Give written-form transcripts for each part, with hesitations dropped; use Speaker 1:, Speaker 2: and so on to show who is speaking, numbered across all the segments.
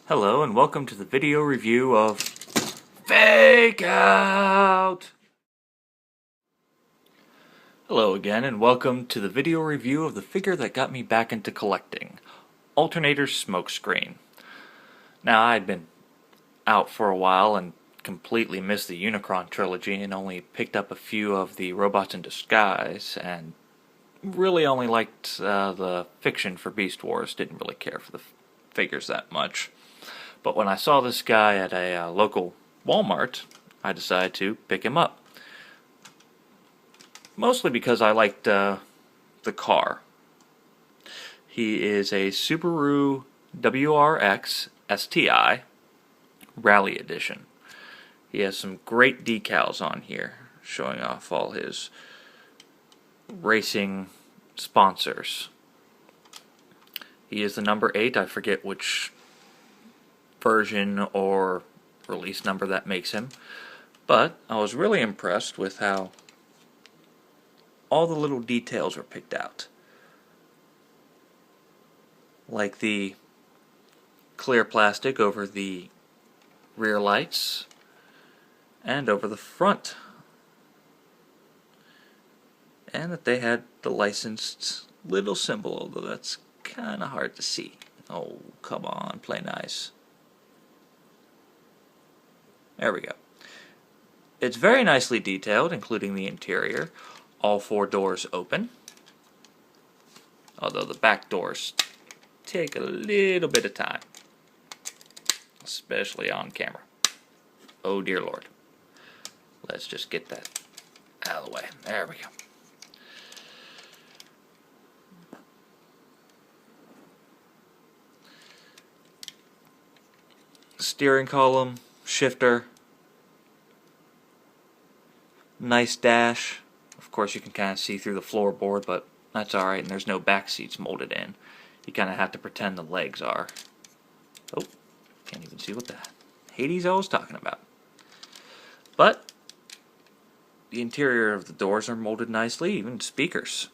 Speaker 1: Hello and welcome to the video review of Fake Out! Hello again and welcome to the video review of the figure that got me back into collecting, Alternator's Smokescreen. Now I'd been out for a while and completely missed the Unicron trilogy and only picked up a few of the Robots in Disguise and really only liked the fiction for Beast Wars, didn't really care for the figures that much. But when I saw this guy at a local Walmart, I decided to pick him up. Mostly because I liked the car. He is a Subaru WRX STI Rally Edition. He has some great decals on here, showing off all his racing sponsors. He is the number 8, I forget which version or release number that makes him, but I was really impressed with how all the little details were picked out, like the clear plastic over the rear lights and over the front, and that they had the licensed little symbol, although that's kinda hard to see. Oh, come on, play nice. There we go. It's very nicely detailed, including the interior. All 4 doors open, although the back doors take a little bit of time, especially on camera. Oh dear Lord. Let's just get that out of the way. There we go. Steering column, shifter, nice dash. Of course you can kind of see through the floorboard, but that's alright, and there's no back seats molded in. You kind of have to pretend the legs are. Oh, can't even see what the Hades I was talking about. But the interior of the doors are molded nicely, even speakers.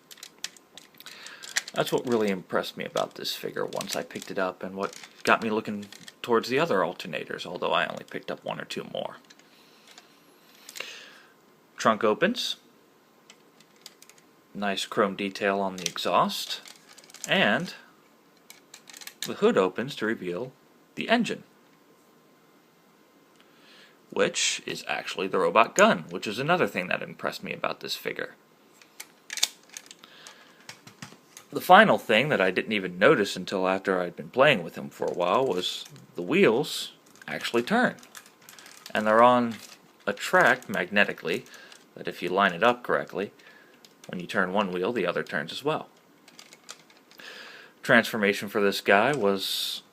Speaker 1: That's what really impressed me about this figure once I picked it up, and what got me looking towards the other alternators, although I only picked up 1 or 2 more. Trunk opens. Nice chrome detail on the exhaust. And the hood opens to reveal the engine, which is actually the robot gun, which is another thing that impressed me about this figure. The final thing that I didn't even notice until after I'd been playing with him for a while was the wheels actually turn. And they're on a track magnetically that if you line it up correctly, when you turn one wheel, the other turns as well. Transformation for this guy was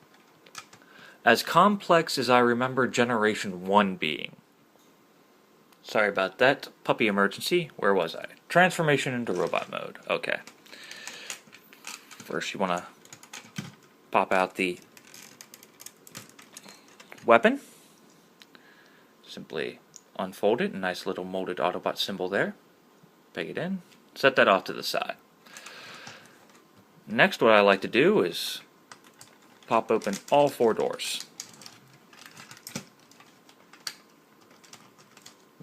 Speaker 1: as complex as I remember Generation 1 being. Sorry about that. Puppy emergency. Where was I? Transformation into robot mode. Okay. First you want to pop out the weapon. Simply unfold it, a nice little molded Autobot symbol there. Peg it in. Set that off to the side. Next, what I like to do is pop open all 4 doors.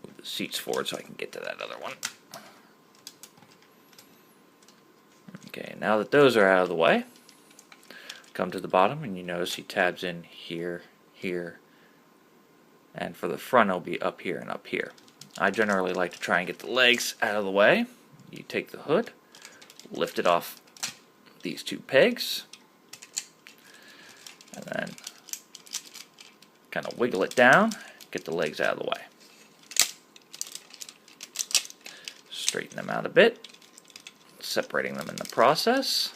Speaker 1: Move the seats forward so I can get to that other one. Okay, now that those are out of the way, come to the bottom and you notice he tabs in here, here, and for the front it'll be up here and up here. I generally like to try and get the legs out of the way. You take the hood, lift it off these 2 pegs, and then kind of wiggle it down, get the legs out of the way. Straighten them out a bit, separating them in the process.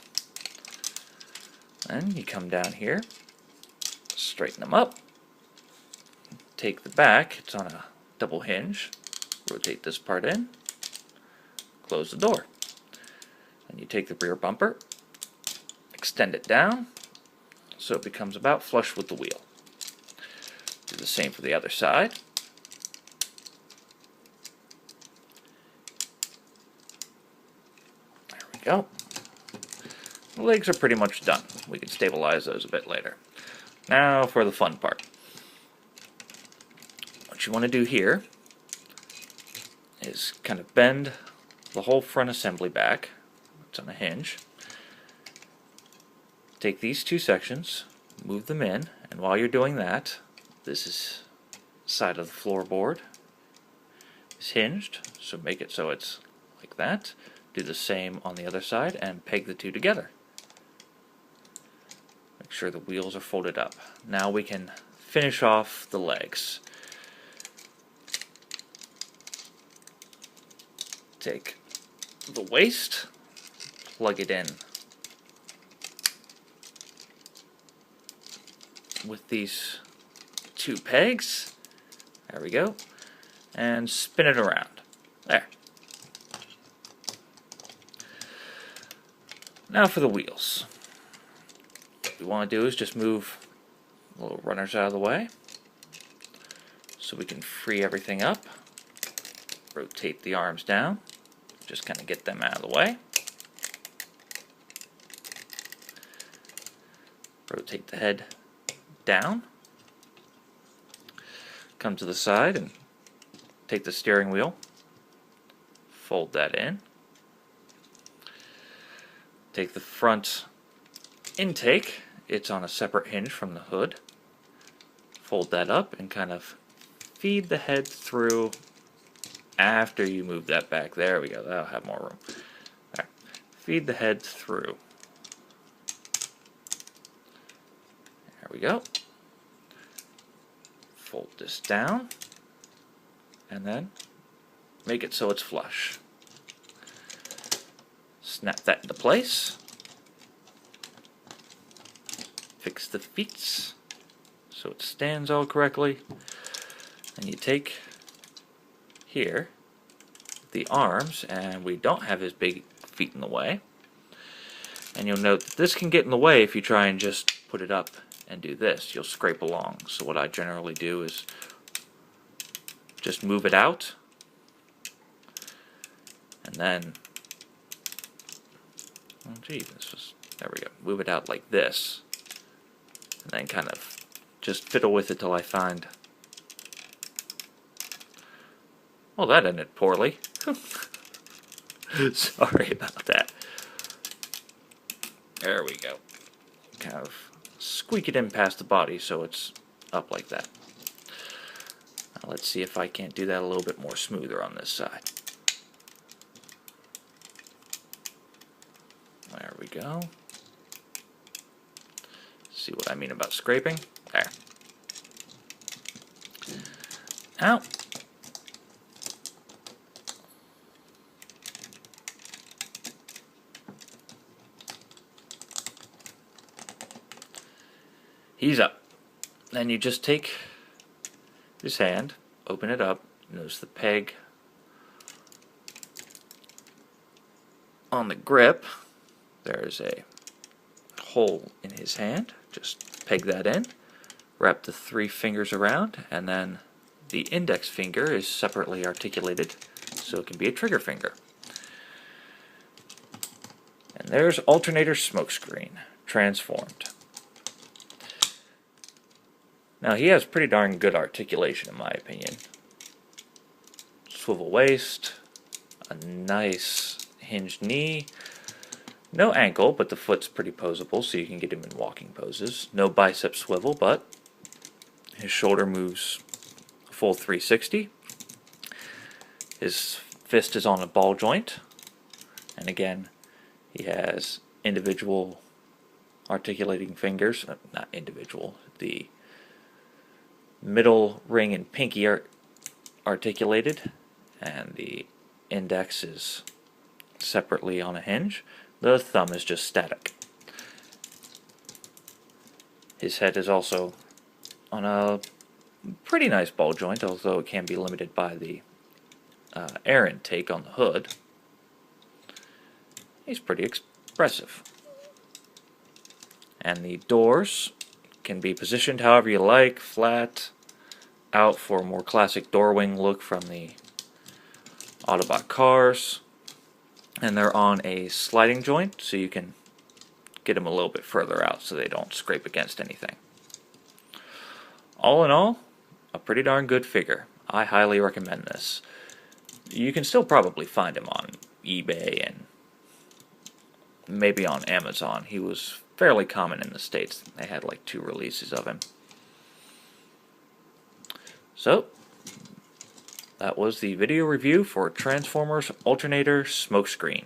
Speaker 1: Then you come down here, straighten them up, take the back, it's on a double hinge, rotate this part in, close the door. Then you take the rear bumper, extend it down so it becomes about flush with the wheel. Do the same for the other side. There we go. The legs are pretty much done. We can stabilize those a bit later. Now for the fun part. What you want to do here is kind of bend the whole front assembly back. It's on a hinge. Take these two sections, move them in, and while you're doing that, this is side of the floorboard is hinged, so make it so it's like that. Do the same on the other side and peg the two together. Make sure the wheels are folded up. Now we can finish off the legs. Take the waist, plug it in with these two pegs. There we go. And spin it around. There. Now for the wheels. What we want to do is just move the little runners out of the way so we can free everything up. Rotate the arms down. Just kind of get them out of the way. Rotate the head down. Come to the side and take the steering wheel. Fold that in. Take the front intake. It's on a separate hinge from the hood. Fold that up and kind of feed the head through after you move that back. There we go. That'll have more room. All right. Feed the head through. There we go. Fold this down and then make it so it's flush. Snap that into place. Fix the feet so it stands all correctly. And you take here the arms, and we don't have his big feet in the way. And you'll note that this can get in the way if you try and just put it up and do this. You'll scrape along. So what I generally do is just move it out, and then, oh gee, there we go. Move it out like this, and then kind of just fiddle with it till I find. Well, that ended poorly. Sorry about that. There we go. Kind of squeak it in past the body so it's up like that. Now let's see if I can't do that a little bit more smoother on this side. There we go. See what I mean about scraping? There. Now, he's up. Then you just take this hand, open it up, notice the peg on the grip. There's a hole in his hand. Just peg that in, wrap the 3 fingers around, and then the index finger is separately articulated so it can be a trigger finger. And there's alternator smokescreen transformed. Now he has pretty darn good articulation in my opinion. Swivel waist, a nice hinged knee, no ankle, but the foot's pretty posable so you can get him in walking poses. No bicep swivel, but his shoulder moves a full 360. His fist is on a ball joint, and again he has individual articulating fingers, not individual, the middle ring and pinky are articulated, and the index is separately on a hinge. The thumb is just static. His head is also on a pretty nice ball joint, although it can be limited by the air intake on the hood. He's pretty expressive. And the doors can be positioned however you like, flat, out for a more classic door wing look from the Autobot cars. And they're on a sliding joint, so you can get them a little bit further out so they don't scrape against anything. all in all, a pretty darn good figure. I highly recommend this. You can still probably find him on eBay and maybe on Amazon. He was fairly common in the States. They had like 2 releases of him. So, that was the video review for Transformers Alternator Smokescreen.